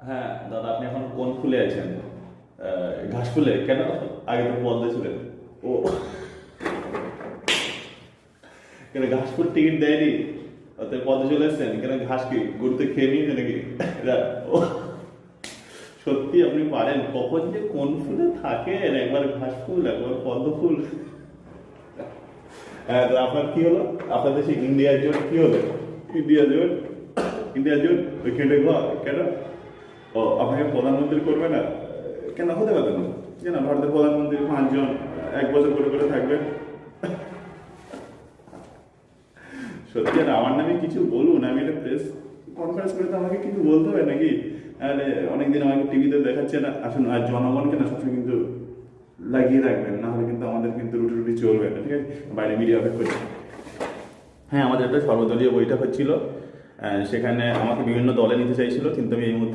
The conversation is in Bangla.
হ্যাঁ দাদা, আপনি এখন কোন ফুলে আছেন? ঘাস ফুলে কেন? আগে তো পদ্মে ছিলেন। ও, কেন ঘাস ফুল টিকিট দেয়নি? অতএব পদ্মে চলে এসছেন কেন? ঘাস কি গরুতে খেয়ে নিয়েছে নাকি? ও, সত্যি আপনি পারেন, কখন যে কোন ফুলে থাকেন, একবার ঘাস ফুল একবার পদ্ম ফুল। হ্যাঁ, তো আপনার কি হলো? আপনাদের সেই ইন্ডিয়া জোট কি হলো? ইন্ডিয়া জোট, ইন্ডিয়া জোট ওই কেটে ঘর কেন? ও, আপনাকে প্রধানমন্ত্রী করবে না? কেন হতে পারবে না? কেন ভারতের প্রধানমন্ত্রী 5 জন 1 বছর করে করে থাকবেন? সত্যি আর আমার নামে কিছু বলুন, আমি একটা প্রেস কনফারেন্স করে তো আমাকে কিছু বলতে হবে নাকি? আরে অনেকদিন আমাকে টিভিতে দেখাচ্ছে না, আসুন আর জনগণকে না সবসময় কিন্তু লাগিয়ে রাখবেন, না হলে কিন্তু আমাদের কিন্তু রুটি রুটি চলবে না, ঠিক আছে? বাইরে মিডিয়া অপেক করছি। হ্যাঁ, আমাদের একটা সর্বদলীয় বৈঠক হচ্ছিল। সেখানে আমাকে বিভিন্ন দলে নিতে চাইছিল, কিন্তু আমি এই মুহূর্তে